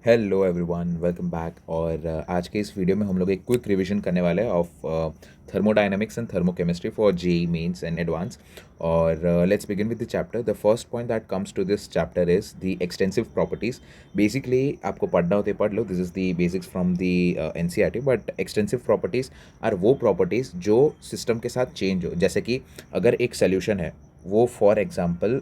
Hello everyone, welcome back. और आज के इस वीडियो में हम लोग एक क्विक रिवीजन करने वाले हैं of thermodynamics and thermochemistry for JEE mains and advance. और let's begin with the chapter. The first point that comes to this chapter is the extensive properties. Basically आपको पढ़ना होते पढ़ लो, this is the basics from the NCERT. But extensive properties are वो properties जो system के साथ change हो। जैसे कि अगर एक सोल्यूशन है, वो फॉर एग्जांपल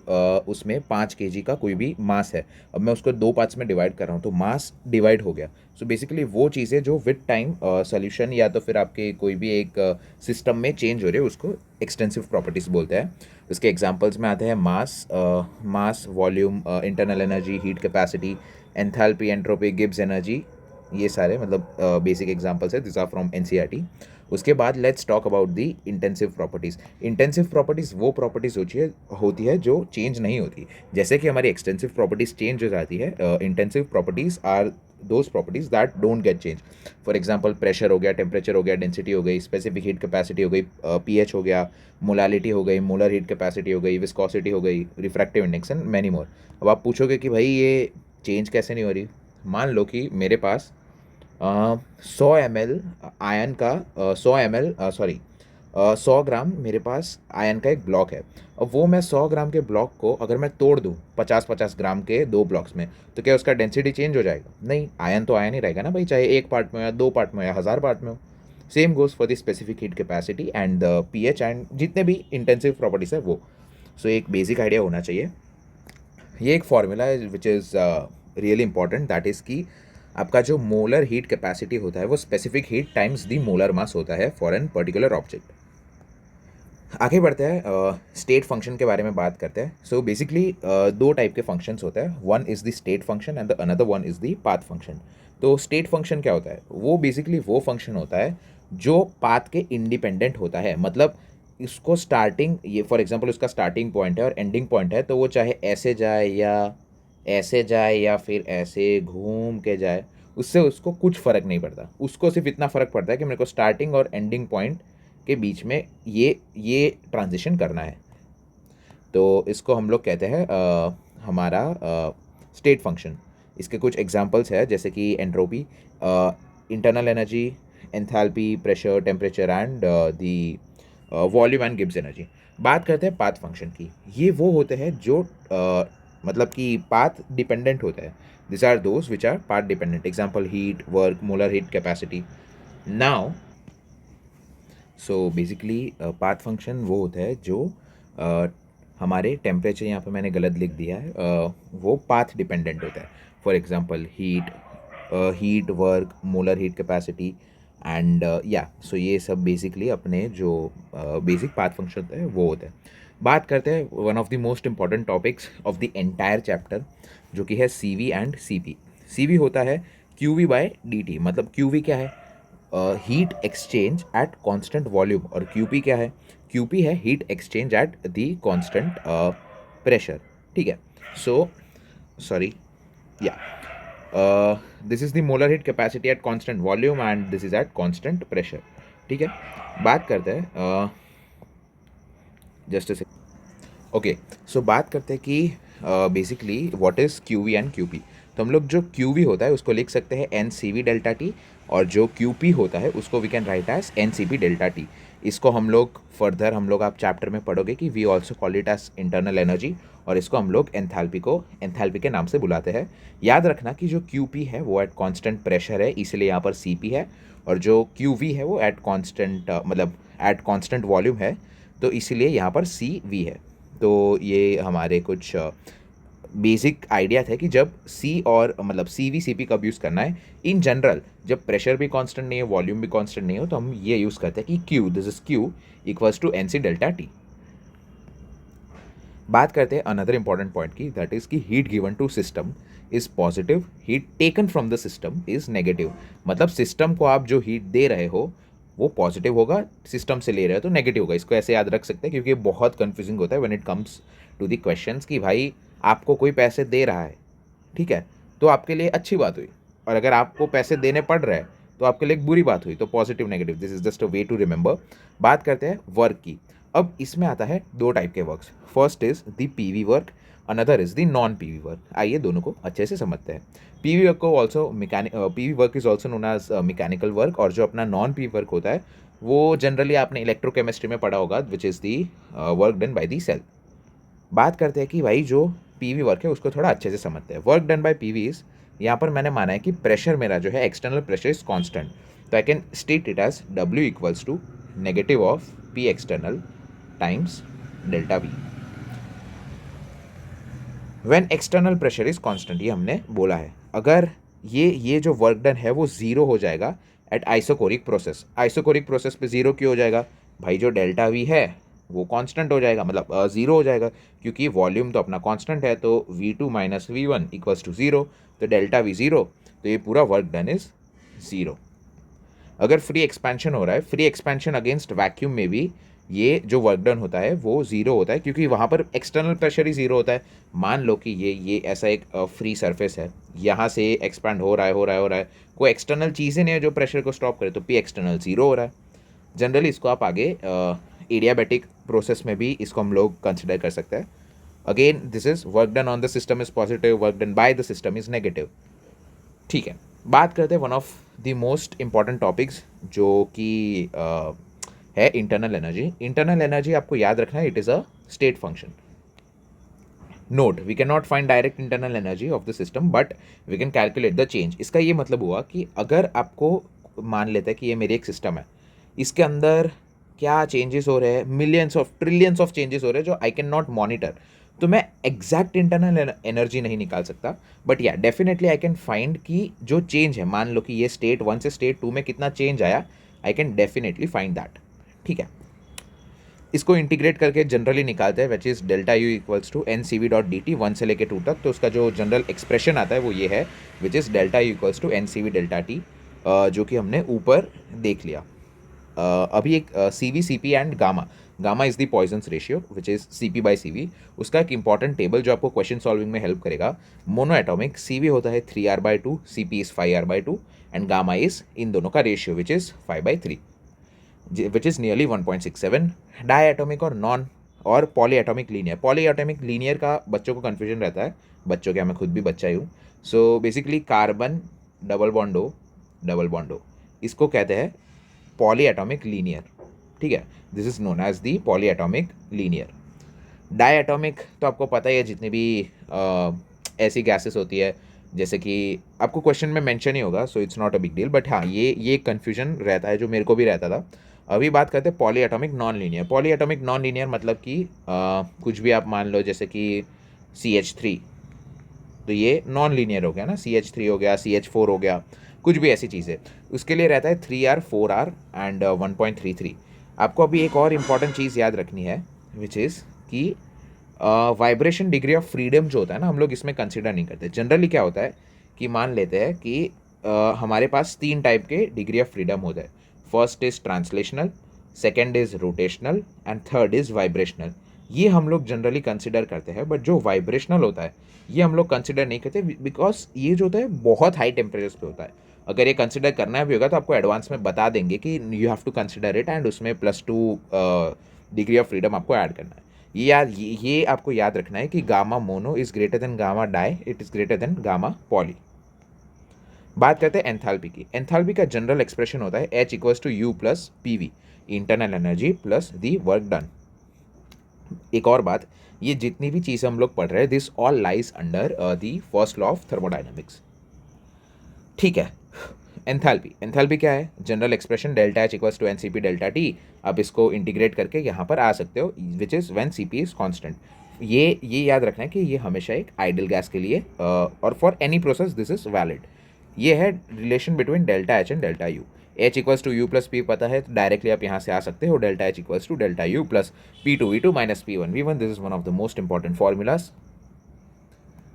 उसमें 5 kg का कोई भी मास है। अब मैं उसको 2 पार्ट्स में डिवाइड कर रहा हूँ तो मास डिवाइड हो गया। सो बेसिकली वो चीज़ें जो विद टाइम सोल्यूशन या तो फिर आपके कोई भी एक सिस्टम में चेंज हो रही है, उसको एक्सटेंसिव प्रॉपर्टीज़ बोलते हैं। उसके एग्जांपल्स में आते हैं mass, volume, internal energy, heat capacity, enthalpy, entropy, Gibbs energy. ये सारे मतलब बेसिक एग्जांपल्स है, दिस आर फ्रॉम एनसीईआरटी। उसके बाद let's talk about the intensive properties. Intensive properties वो प्रॉपर्टीज़ होती है जो चेंज नहीं होती। जैसे कि हमारी एक्सटेंसिव प्रॉपर्टीज़ चेंज हो जाती है, intensive properties are those properties that don't get change. For example pressure हो गया, टेम्परेचर हो गया, डेंसिटी हो गई, स्पेसिफिक हीट कैपेसिटी हो गई, पीएच हो गया, मोलालिटी हो गई, मोलर हीट कैपेसिटी हो गई, विस्कोसिटी हो गई, refractive index and many more. अब आप पूछोगे कि भाई ये चेंज कैसे नहीं हो रही। मान लो कि मेरे पास 100 ml आयन का 100 ml सॉरी 100 ग्राम मेरे पास आयन का एक ब्लॉक है। अब वो मैं 100 ग्राम के ब्लॉक को अगर मैं तोड़ दूँ 50-50 ग्राम के 2 ब्लॉक्स में, तो क्या उसका डेंसिटी चेंज हो जाएगा? नहीं, आयन तो आयन ही रहेगा ना भाई, चाहे एक पार्ट में हो या 2 पार्ट में हो या 1000 पार्ट में हो। Same goes for the specific heat capacity and the pH and जितने भी इंटेंसिव प्रॉपर्टीज है वो। सो एक बेसिक आइडिया होना चाहिए। ये एक फॉर्मूला है which is really important, that is कि आपका जो मोलर हीट कैपेसिटी होता है वो specific heat times the molar mass होता है फॉर एन पर्टिकुलर ऑब्जेक्ट। आगे बढ़ते हैं, स्टेट फंक्शन के बारे में बात करते हैं। सो बेसिकली 2 टाइप के फंक्शंस होते हैं, one is the state function and the another one is the path function. तो स्टेट फंक्शन क्या होता है? वो बेसिकली वो फंक्शन होता है जो पाथ के इंडिपेंडेंट होता है। मतलब इसको स्टार्टिंग, ये फॉर एग्जांपल उसका स्टार्टिंग पॉइंट है और एंडिंग पॉइंट है, तो वो चाहे ऐसे जाए या फिर ऐसे घूम के जाए, उससे उसको कुछ फ़र्क नहीं पड़ता। उसको सिर्फ इतना फ़र्क पड़ता है कि मेरे को स्टार्टिंग और एंडिंग पॉइंट के बीच में ये ट्रांजिशन करना है। तो इसको हम लोग कहते हैं हमारा स्टेट फंक्शन। इसके कुछ एग्जांपल्स है, जैसे कि entropy, internal energy, enthalpy, pressure, temperature and the volume and Gibbs energy. बात करते हैं पाथ फंक्शन की। ये वो होते हैं जो मतलब कि पाथ डिपेंडेंट होता है। This are those which are path dependent. Example heat, work, molar heat capacity. Now so basically path function वो होता है जो हमारे टेम्परेचर, यहाँ पे मैंने गलत लिख दिया है, वो पाथ डिपेंडेंट होता है। For example heat, work, molar heat capacity and या सो ये सब बेसिकली अपने जो बेसिक पाथ फंक्शन होता है वो होता है। बात करते हैं one of the most important topics of the entire chapter, जो कि है C V and C P. C V होता है Q V by D T. मतलब क्यू वी क्या है? Heat exchange at constant volume. और क्यूपी क्या है? क्यूपी है heat exchange at the constant pressure. ठीक है। सो सॉरी, या this is the molar heat capacity at constant volume and this is at constant pressure. ठीक है। बात करते हैं जस्ट ओके। सो बात करते हैं कि basically what is Q V and Q P. तो हम लोग जो क्यू वी होता है उसको लिख सकते हैं N C V delta T, और जो क्यू पी होता है उसको we can write as N C P delta T. इसको हम लोग फर्दर आप चैप्टर में पढ़ोगे कि we also call it as internal energy, और इसको हम लोग एंथैल्पी के नाम से बुलाते हैं। याद रखना कि जो क्यू पी है वो एट कॉन्स्टेंट प्रेशर है, इसलिए यहाँ पर सी पी है, और जो क्यू वी है वो एट कॉन्स्टेंट मतलब एट कॉन्स्टेंट वॉल्यूम है, तो इसीलिए यहाँ पर सी वी है। तो ये हमारे कुछ बेसिक आइडिया थे कि जब सी और मतलब सी वी सी पी कब यूज़ करना है। इन जनरल जब प्रेशर भी कांस्टेंट नहीं है, वॉल्यूम भी कांस्टेंट नहीं हो, तो हम ये यूज़ करते हैं कि Q, this is Q equals to N C delta T. बात करते हैं अनदर इंपॉर्टेंट पॉइंट की, दैट इज कि heat given to system is positive, heat taken from the system is negative. मतलब सिस्टम को आप जो हीट दे रहे हो वो पॉजिटिव होगा, सिस्टम से ले रहे हो तो नेगेटिव होगा। इसको ऐसे याद रख सकते हैं क्योंकि बहुत कंफ्यूजिंग होता है when it comes to the questions कि भाई आपको कोई पैसे दे रहा है, ठीक है, तो आपके लिए अच्छी बात हुई, और अगर आपको पैसे देने पड़ रहे हैं तो आपके लिए एक बुरी बात हुई। तो positive negative, this is just a way to remember. बात करते हैं वर्क की। अब इसमें आता है 2 टाइप के works. First is the PV work, another is the non PV work. आइए दोनों को अच्छे से समझते हैं। पीवी वर्क को also PV work is also known as mechanical work, और जो अपना नॉन पीवी वर्क होता है वो जनरली आपने इलेक्ट्रोकेमिस्ट्री में पढ़ा होगा, which is the work done by the cell. बात करते हैं कि भाई जो पीवी वर्क है उसको थोड़ा अच्छे से समझते हैं। Work done bye PV is, यहाँ पर मैंने माना है कि प्रेशर मेरा जो है एक्सटर्नल प्रेशर इज कांस्टेंट, तो I can state it as W equals to negative of P external times delta V when external pressure is constant. ये हमने बोला है। अगर ये जो वर्क डन है वो ज़ीरो हो जाएगा at isochoric process. Isochoric process पे ज़ीरो क्यों हो जाएगा भाई? जो डेल्टा V है वो कांस्टेंट हो जाएगा, मतलब ज़ीरो हो जाएगा, क्योंकि वॉल्यूम तो अपना कांस्टेंट है, तो V2 minus V1 equals to zero, तो डेल्टा V ज़ीरो, तो ये पूरा वर्क डन इज ज़ीरो। अगर फ्री एक्सपेंशन हो रहा है, फ्री एक्सपेंशन अगेंस्ट वैक्यूम में भी ये जो वर्क डन होता है वो ज़ीरो होता है, क्योंकि वहाँ पर एक्सटर्नल प्रेशर ही ज़ीरो होता है। मान लो कि ये ऐसा एक फ्री सरफेस है, यहाँ से एक्सपैंड हो रहा है, कोई एक्सटर्नल चीज़ ही नहीं है जो प्रेशर को स्टॉप करे, तो पी एक्सटर्नल ज़ीरो हो रहा है। जनरली इसको आप आगे एडियाबैटिक प्रोसेस में भी इसको हम लोग कंसिडर कर सकते हैं। Again this is work done on the system is positive, work done by the system is negative. ठीक है, बात करते हैं one of the most important topics जो कि है इंटरनल एनर्जी। इंटरनल एनर्जी आपको याद रखना है, it is a state function. Note, we can not find direct internal energy of the system, but we can calculate the change. इसका ये मतलब हुआ कि अगर आपको मान लेते हैं कि ये मेरी एक सिस्टम है, इसके अंदर क्या चेंजेस हो रहे हैं, millions of trillions of changes हो रहे हैं जो आई कैन नॉट मॉनिटर, तो मैं एग्जैक्ट इंटरनल एनर्जी नहीं निकाल सकता, बट या डेफिनेटली आई कैन फाइंड कि जो चेंज है, मान लो कि ये स्टेट 1 से स्टेट 2 में कितना चेंज आया, I can definitely find that. ठीक है, इसको इंटीग्रेट करके जनरली निकालते हैं, which is delta U equals to N C V dot D T 1 से लेके 2 तक, तो उसका जो जनरल एक्सप्रेशन आता है वो ये है, which is delta U equals to N C V delta T, जो कि हमने ऊपर देख लिया। अभी एक C V C P and gamma, gamma is the Poisson's ratio which is C P by C V. उसका एक इंपॉर्टेंट टेबल जो आपको क्वेश्चन सॉल्विंग में हेल्प करेगा। मोनो एटॉमिक सी वी होता है 3r/2, C P is 5r/2 and gamma is इन दोनों का ratio which is 5/3, which is nearly 1.67। Diatomic और नॉन और polyatomic linear, polyatomic linear का बच्चों को कन्फ्यूजन रहता है, बच्चों क्या, मैं खुद भी बच्चा ही हूँ। सो बेसिकली कार्बन डबल बॉन्डो इसको कहते हैं पॉली एटॉमिक लीनियर। ठीक है, this is known as the polyatomic linear. Diatomic तो आपको पता ही है, जितनी भी ऐसी गैसेस होती है, जैसे कि आपको क्वेश्चन में मेंशन ही होगा, so it's not a big deal, but हाँ ये कन्फ्यूजन रहता है जो मेरे को भी रहता था। अभी बात करते हैं poly atomic non linear. Poly atomic non linear मतलब कि कुछ भी आप मान लो, जैसे कि CH3, तो ये नॉन लीनियर हो गया ना, CH3 हो गया, CH4 हो गया, कुछ भी ऐसी चीज़ है, उसके लिए रहता है 3r 4r एंड 1.33। आपको अभी एक और इम्पॉर्टेंट चीज़ याद रखनी है, विच इज़ कि वाइब्रेशन डिग्री ऑफ फ्रीडम जो होता है ना, हम लोग इसमें कंसिडर नहीं करते। जनरली क्या होता है कि मान लेते हैं कि हमारे पास 3 टाइप के डिग्री ऑफ फ्रीडम होता है। First is translational, second is rotational and third is vibrational. ये हम लोग जनरली कंसिडर करते हैं, बट जो वाइब्रेशनल होता है ये हम लोग कंसिडर नहीं करते, बिकॉज ये जो होता है बहुत हाई टेम्परेचर्स पे होता है। अगर ये कंसिडर करना भी होगा तो आपको एडवांस में बता देंगे कि you have to consider it, and उसमें +2 डिग्री ऑफ फ्रीडम आपको ऐड करना है। ये आपको याद रखना है कि gamma mono is greater than gamma di, it is greater than gamma poly. बात करते हैं एंथैल्पी की। एंथैल्पी का जनरल एक्सप्रेशन होता है H equals to U plus PV, internal energy plus the work done. एक और बात, ये जितनी भी चीज़ें हम लोग पढ़ रहे हैं, this all lies under the first law of thermodynamics. ठीक है, एंथैल्पी क्या है? General expression delta H equals to NCP delta T। आप इसको इंटीग्रेट करके यहाँ पर आ सकते हो, which is when CP is constant. ये याद रखना है कि ये हमेशा एक आइडियल गैस के लिए और for any process this is valid. ये है relation between delta H and delta U। H equals to U plus P पता है, तो डायरेक्टली आप यहाँ से आ सकते हो, delta H equals to delta U plus P2 V2 minus P1 V1। This is one of the most important formulas.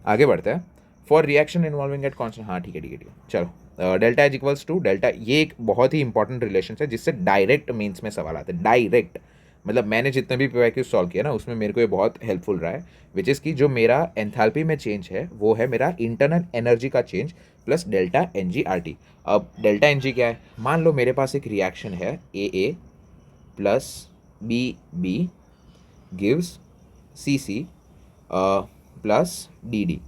आगे बढ़ते हैं। For reaction involving at constant, हाँ ठीक है, चलो, delta H equals to delta, ये एक बहुत ही इंपॉर्टेंट रिलेशन है जिससे डायरेक्ट मीन्स में सवाल आते हैं। डायरेक्ट मतलब मैंने जितने भी PYQ सॉल्व किया ना, उसमें मेरे को ये बहुत हेल्पफुल रहा है, विच इज़ की जो मेरा एंथैल्पी में चेंज है वो है मेरा इंटरनल एनर्जी का चेंज प्लस डेल्टा NG/RT। अब डेल्टा NG क्या है? मान लो मेरे पास एक रिएक्शन है AA plus BB gives CC plus D D.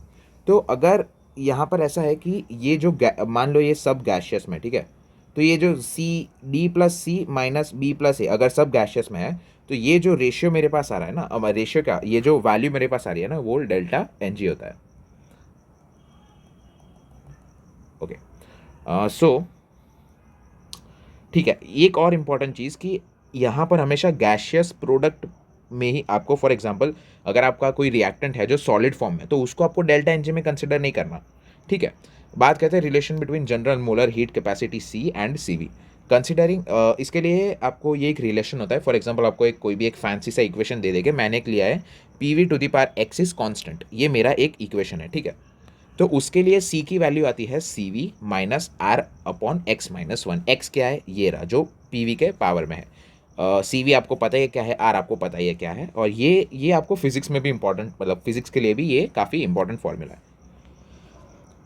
तो अगर यहाँ पर ऐसा है कि ये जो मान लो ये सब गैशियस में, ठीक है, तो ये जो सी डी प्लस सी माइनस बी प्लस ए अगर सब गैशियस में है, तो ये जो रेशियो मेरे पास आ रहा है ना, अब रेशियो क्या, ये जो वैल्यू मेरे पास आ रही है ना, वो डेल्टा एन जी होता है। ओके, सो ठीक है, एक और इम्पॉर्टेंट चीज़ कि यहाँ पर हमेशा गैशियस प्रोडक्ट में ही आपको, फॉर एग्जांपल अगर आपका कोई रिएक्टेंट है जो सॉलिड फॉर्म में, तो उसको आपको डेल्टा एन जी में कंसिडर नहीं करना, ठीक है। बात करते हैं relation between general molar heat capacity C and C V. Considering इसके लिए आपको ये एक रिलेशन होता है। फॉर एग्जांपल आपको एक कोई भी एक फैंसी सा इक्वेशन दे देंगे, मैंने एक लिया है P V to the power X is constant, ये मेरा एक इक्वेशन है, ठीक है। तो उसके लिए सी की वैल्यू आती है C V minus R upon X minus one. X क्या है, ये रहा जो पी वी के पावर में है। सी वी आपको पता है क्या है, आर आपको पता ही है क्या है, और ये आपको फिजिक्स में भी इंपॉर्टेंट, मतलब फिजिक्स के लिए भी ये काफ़ी इंपॉर्टेंट फॉर्मूला है।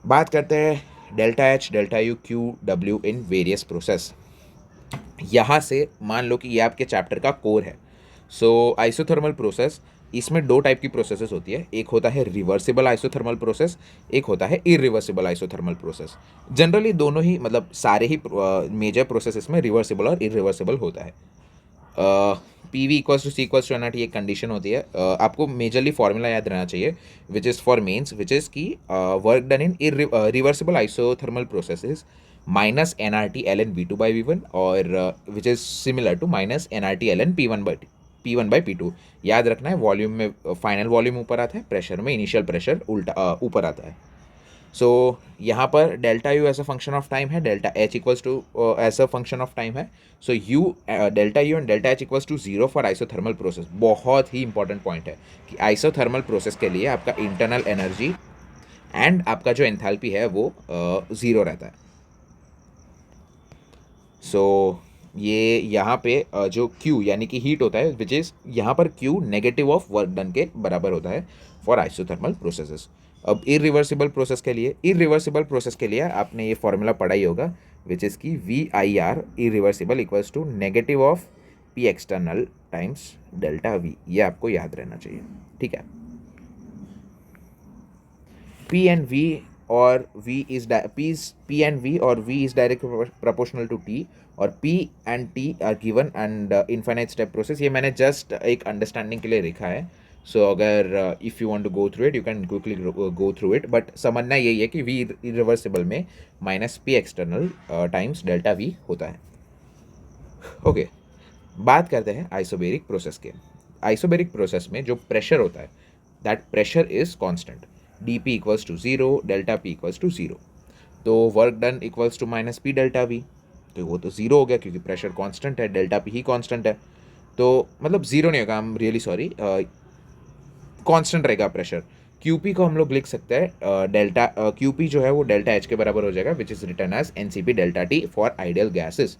बात करते हैं delta H delta U Q W in various process. यहाँ से मान लो कि ये आपके चैप्टर का कोर है। सो आइसोथर्मल प्रोसेस, इसमें दो टाइप की प्रोसेसेस होती है, एक होता है रिवर्सिबल आइसोथर्मल प्रोसेस, एक होता है इरिवर्सिबल आइसोथर्मल प्रोसेस। जनरली दोनों ही, मतलब सारे ही मेजर प्रोसेसेस में रिवर्सिबल और इरिवर्सिबल होता है। P V equals to C equals to N R T एक कंडीशन होती है। आपको मेजरली फॉर्मूला याद रहना चाहिए, which is for mains, which is key work done in reversible isothermal processes minus N R T L N V two by V one, और which is similar to minus N R T L N P one by P two. याद रखना है, volume में final volume ऊपर आता है, pressure में initial pressure उल्टा ऊपर आता है। सो यहाँ पर delta U as a function of time है, delta H equals to as a function of time है। So you delta U and delta H equals to zero for isothermal process. बहुत ही इंपॉर्टेंट पॉइंट है कि isothermal process के लिए आपका internal energy and आपका जो एंथैल्पी है वो ज़ीरो रहता है। सो ये यहाँ पे जो Q यानी कि हीट होता है, विच इज़ यहाँ पर Q negative of work done के बराबर होता है फॉर आइसोथर्मल प्रोसेसेस। अब इरिवर्सिबल प्रोसेस के लिए आपने ये फॉर्मूला पढ़ा ही होगा, विच इज़ की V I R irreversible equals to negative of P external times delta V. ये आपको याद रहना चाहिए, ठीक है। P and V और V is P and V और V is directly proportional to T, और P and T are given and infinite step process। ये मैंने जस्ट एक अंडरस्टैंडिंग के लिए लिखा है। सो अगर if you want to go through it, you can quickly go through it, but समझना यही है कि V इरिवर्सिबल में minus P external times delta V होता है। ओके, बात करते हैं आइसोबेरिक प्रोसेस के। आइसोबेरिक प्रोसेस में जो प्रेशर होता है, that pressure is constant, D P equals to zero, delta P equals to zero. तो work done equals to minus P delta we, तो वो तो जीरो हो गया क्योंकि प्रेशर कांस्टेंट है, डेल्टा पी ही कांस्टेंट है। तो मतलब जीरो नहीं होगा, I am really sorry, constant रहेगा प्रेशर। क्यूपी को हम लोग लिख सकते हैं डेल्टा क्यूपी जो है वो डेल्टा एच के बराबर हो जाएगा, which is written as N C P delta T for ideal gases.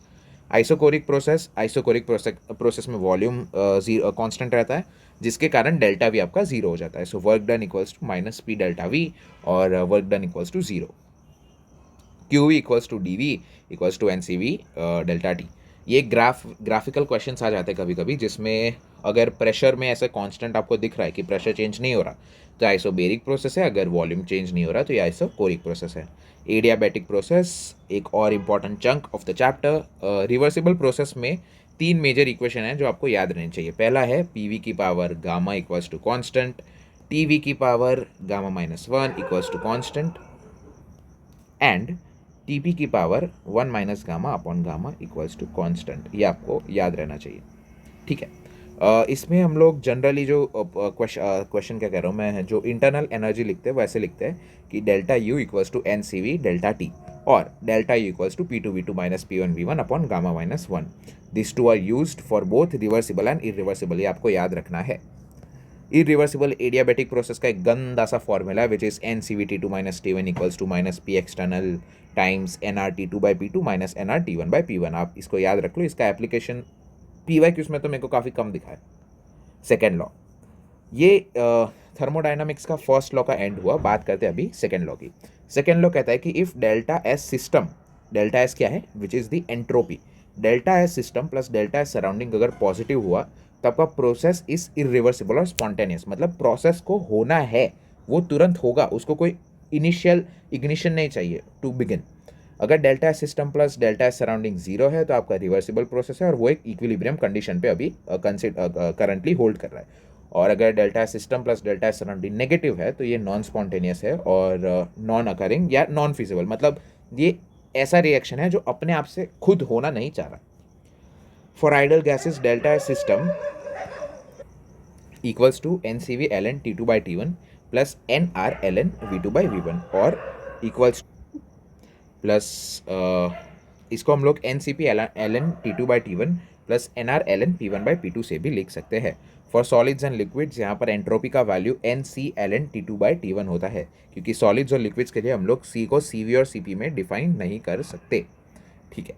Isochoric process में वॉल्यूम कांस्टेंट रहता है, जिसके कारण डेल्टा वी आपका जीरो हो जाता है। So work done equals to minus P delta V, और work done equals to zero. Q V equals to D V equals to N C V delta T. ये ग्राफिकल क्वेश्चंस आ जाते हैं कभी कभी, जिसमें अगर प्रेशर में ऐसे कांस्टेंट आपको दिख रहा है कि प्रेशर चेंज नहीं हो रहा, तो आइसोबेरिक प्रोसेस है, अगर वॉल्यूम चेंज नहीं हो रहा तो ये आइसोकोरिक प्रोसेस है। एडियाबैटिक प्रोसेस एक और important chunk of the chapter. Reversible process में तीन मेजर इक्वेशन हैं जो आपको याद रहनी चाहिए। पहला है पी वी की power gamma equals to constant, T V की power gamma minus one equals to constant, and T P की power one minus gamma upon gamma equals to constant. ये आपको याद रहना चाहिए, ठीक है। इसमें हम लोग जनरली जो क्वेश्चन क्या कह रहा हूँ मैं, जो इंटरनल एनर्जी लिखते हैं वैसे लिखते हैं कि delta U equals to N C V delta T, और delta U equals to P two V two minus P one V one upon gamma minus one. This two are used for both reversible and irreversible, ये आपको याद रखना है। Irreversible adiabatic process का एक गंदा सा फॉर्मूला है, which is N C V T two minus T one equals to minus P external times N R T two by P two minus N R T one by P one. आप इसको याद रख लो, इसका application P Y Qs में तो मेरे को काफ़ी कम दिखा है। सेकेंड लॉ, ये थर्मोडाइनमिक्स का फर्स्ट लॉ का एंड हुआ। बात करते हैं अभी सेकेंड लॉ की। सेकेंड लॉ कहता है कि if delta S system, delta S क्या है, which is the entropy, delta S system plus delta S surrounding अगर पॉजिटिव हुआ, तब का प्रोसेस इज इरिवर्सिबल और स्पॉन्टेनियस, मतलब प्रोसेस को होना है वो तुरंत होगा, उसको कोई इनिशियल इग्निशन नहीं चाहिए टू बिगिन। अगर delta S system plus delta S surrounding zero है तो आपका रिवर्सिबल प्रोसेस है और वो एक इक्विलिब्रियम कंडीशन पे अभी करंटली होल्ड कर रहा है। और अगर delta S system plus delta S surrounding negative है तो ये नॉन स्पॉन्टेनियस है और नॉन अकरिंग या नॉन फिजिबल, मतलब ये ऐसा रिएक्शन है जो अपने आप से खुद होना नहीं चाह रहा। For ideal gases delta S system equals to NCV ln T2 by T1 plus NR ln V2 by V1 और equals प्लस इसको हम लोग NCP ln T2 by T1 plus NR ln P1 by P2 से भी लिख सकते हैं। For solids and liquids यहाँ पर एंट्रोपी का value NC ln T2 by T1 होता है, क्योंकि सॉलिड्स और लिक्विड्स के लिए हम लोग C को CV और CP में डिफाइन नहीं कर सकते। ठीक है।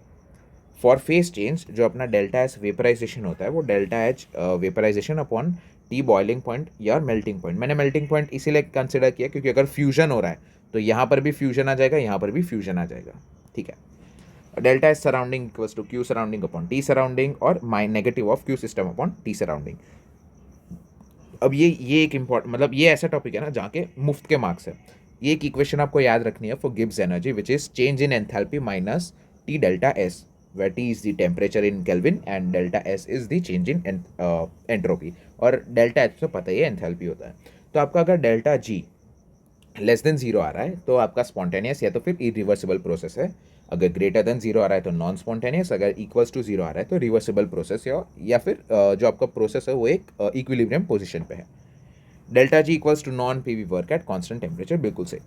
फॉर फेस चेंज जो अपना डेल्टा एच वेपराइजेशन होता है वो delta H vaporisation upon T boiling point या मेल्टिंग पॉइंट। मैंने मेल्टिंग पॉइंट इसीलिए कंसिडर किया क्योंकि अगर फ्यूजन हो रहा है तो यहाँ पर भी फ्यूजन आ जाएगा, यहाँ पर भी फ्यूजन आ जाएगा। ठीक है। Delta H surrounding equals to Q surrounding upon T surrounding और my negative of Q system upon T surrounding. अब ये एक इम्पॉर्टेंट, मतलब ये ऐसा टॉपिक है ना जहाँ के मुफ्त के मार्क्स है। ये एक इक्वेशन आपको याद रखनी है for Gibbs energy which is change in enthalpy minus T delta S, where T is the temperature in Kelvin and delta S is the change in entropy, और delta H तो पता ही है एंथैल्पी होता है। तो आपका अगर delta G less than zero आ रहा है तो आपका स्पॉन्टेनियस या तो फिर इरिवर्सिबल प्रोसेस है। अगर ग्रेटर देन जीरो आ रहा है तो नॉन स्पॉन्टेनियस, अगर इक्वल्स टू जीरो आ रहा है तो रिवर्सिबल प्रोसेस या फिर जो आपका प्रोसेस है वो एक इक्विलिब्रियम पोजिशन पे है। Delta G equals to non P V work at constant temperature, बिल्कुल से।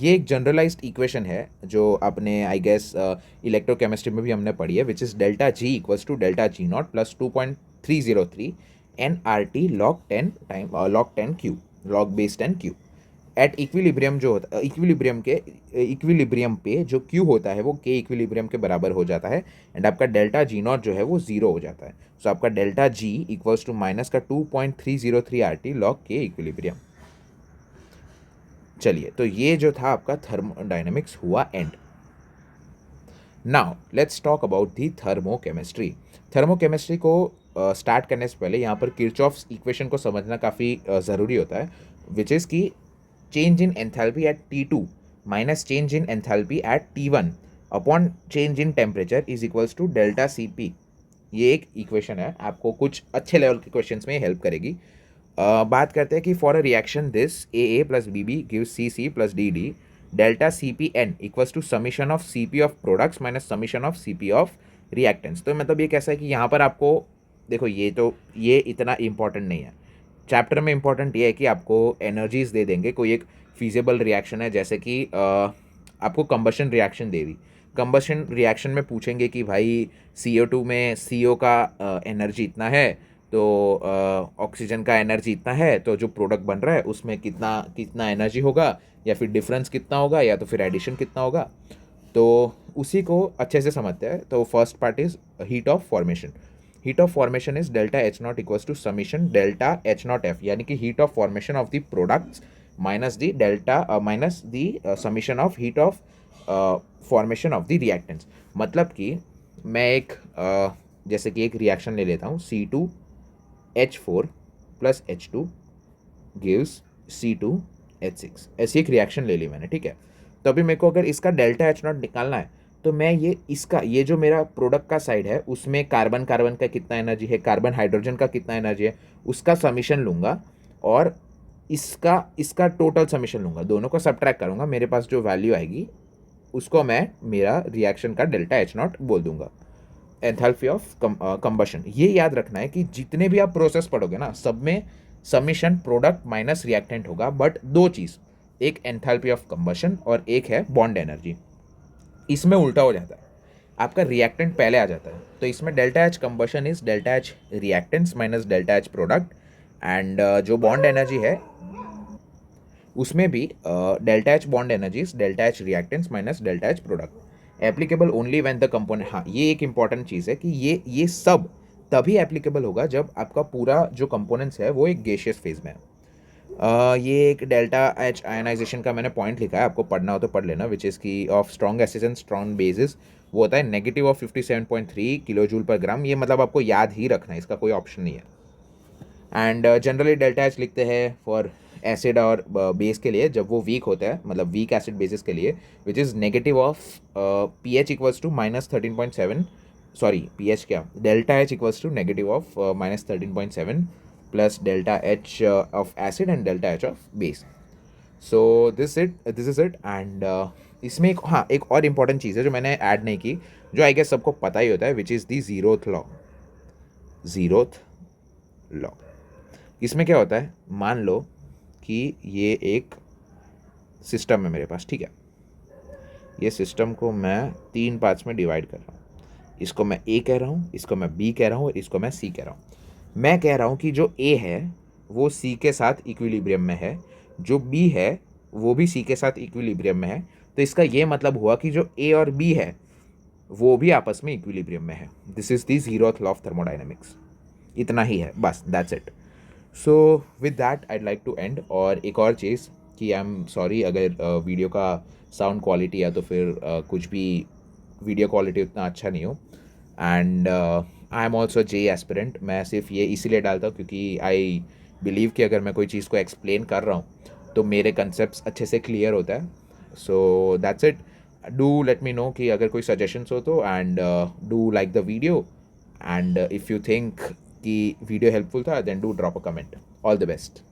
ये एक जनरलाइज्ड इक्वेशन है जो आपने आई गेस इलेक्ट्रोकेमिस्ट्री में भी हमने पढ़ी है, which is delta G equals to delta G naught plus 2.303 NRT log 10 Q log base 10 Q। At equilibrium जो होता है, इक्विलिब्रियम पे जो Q होता है वो K इक्विलिब्रियम के बराबर हो जाता है एंड आपका डेल्टा जी नॉट जो है वो जीरो हो जाता है। सो आपका delta G equals to minus का 2.303 RT लॉग K इक्विलिब्रियम। चलिए, तो ये जो था आपका थर्मोडायनेमिक्स हुआ and. Now let's talk about the thermochemistry. Thermochemistry को स्टार्ट करने से पहले यहाँ पर किरचॉफ्स इक्वेशन को समझना काफ़ी ज़रूरी होता है, विच इज़ की change in enthalpy at T2 minus change in enthalpy at T1 upon change in temperature is equals to delta Cp। ये एक इक्वेशन है, आपको कुछ अच्छे लेवल के क्वेश्चंस में हेल्प करेगी। बात करते हैं कि for a reaction this AA plus BB gives CC plus DD, delta CPN equals to summation of CP of products minus summation of CP of reactants. तो मतलब ये कैसा है कि यहाँ पर आपको देखो, ये इतना इंपॉर्टेंट नहीं है चैप्टर में। इंपॉर्टेंट ये है कि आपको एनर्जीज दे देंगे, कोई एक फीजेबल रिएक्शन है जैसे कि आपको कंबशन रिएक्शन दे दी। कंबशन रिएक्शन में पूछेंगे कि भाई CO2 में CO का एनर्जी इतना है तो ऑक्सीजन का एनर्जी इतना है, तो जो प्रोडक्ट बन रहा है उसमें कितना कितना एनर्जी होगा, या फिर डिफरेंस कितना होगा, या तो फिर एडिशन कितना होगा। तो उसी को अच्छे से समझते हैं। तो first part is heat of formation. Heat of formation is delta H naught equals to summation delta H naught F, यानी कि heat of formation of the products minus the delta minus the summation of heat of formation of the reactants. मतलब कि मैं एक जैसे कि एक reaction ले लेता हूँ, C2H4 plus H2 gives C2H6, ऐसी एक रिएक्शन ले ली मैंने। ठीक है, तो अभी मेरे को अगर इसका डेल्टा एच नॉट निकालना है तो मैं ये जो मेरा प्रोडक्ट का साइड है उसमें कार्बन का कितना एनर्जी है, कार्बन हाइड्रोजन का कितना एनर्जी है, उसका समीशन लूँगा और इसका टोटल समीशन लूँगा, दोनों को सब्ट्रैक्ट करूँगा, मेरे पास जो वैल्यू आएगी उसको मैं मेरा रिएक्शन का डेल्टा एच नॉट बोल दूंगा, एंथैल्पी ऑफ कंबशन। ये याद रखना है कि जितने भी आप प्रोसेस पढ़ोगे ना, सब में समीशन प्रोडक्ट माइनस रिएक्टेंट होगा, बट दो चीज़, एक एंथैल्पी ऑफ कंबशन और एक है बॉन्ड एनर्जी। इसमें उल्टा हो जाता है, आपका रिएक्टेंट पहले आ जाता है। तो इसमें delta H combustion is delta H reactants minus delta H product, and जो बॉन्ड एनर्जी है उसमें भी delta H bond energies delta H reactants minus delta H product. Applicable only when the component, हाँ ये एक इंपॉर्टेंट चीज़ है कि ये सब तभी एप्लीकेबल होगा जब आपका पूरा जो कंपोनेंट्स है वो एक गैसियस फेज में है। ये एक डेल्टा एच आयनाइजेशन का मैंने पॉइंट लिखा है, आपको पढ़ना हो तो पढ़ लेना, विच इज़ की of strong acids and strong bases, वो होता है नेगेटिव ऑफ 57.3 किलो जूल पर ग्राम। ये मतलब आपको याद ही रखना है, इसका कोई ऑप्शन नहीं है। एंड जनरली डेल्टा एच लिखते हैं फॉर एसिड और बेस के लिए जब वो वीक होता है, मतलब वीक एसिड बेसिस के लिए, which is negative of P H equals to -13.7, sorry P H क्या, delta H equals to negative of -13.7 plus delta H of acid and delta H of base. So this is it. And इसमें एक, हाँ, एक और important चीज़ है जो मैंने add नहीं की, जो आई गेस सबको पता ही होता है, which is the zeroth law. Zeroth law. इसमें क्या होता है, मान लो कि ये एक सिस्टम है मेरे पास, ठीक है. ये सिस्टम को मैं 3 पार्ट्स में डिवाइड कर रहा हूँ. इसको मैं ए कह रहा हूँ, इसको मैं बी कह रहा हूँ और इसको मैं सी कह रहा हूँ. मैं कह रहा हूँ कि जो ए है वो सी के साथ इक्विलिब्रियम में है, जो बी है वो भी सी के साथ इक्विलिब्रियम में है. तो इसका ये मतलब हुआ कि जो ए और बी है वो भी आपस में इक्विलिब्रियम में है. This is the zeroth law of thermodynamics. इतना ही है बस, that's it. So with that I'd like to end. और एक और चीज़ कि आई एम सॉरी अगर वीडियो का साउंड क्वालिटी या तो फिर कुछ भी वीडियो क्वालिटी उतना अच्छा नहीं हो. And I am also J aspirant. मैं सिर्फ ये इसीलिए डालता हूँ क्योंकि आई बिलीव कि अगर मैं कोई चीज़ को एक्सप्लेन कर रहा हूँ तो मेरे कंसेप्ट अच्छे से क्लियर होता है. So that's it. Do let me know कि अगर कोई सजेशंस हो तो. And do like the video. And if you think कि वीडियो हेल्पफुल था, then do drop a comment. All the best.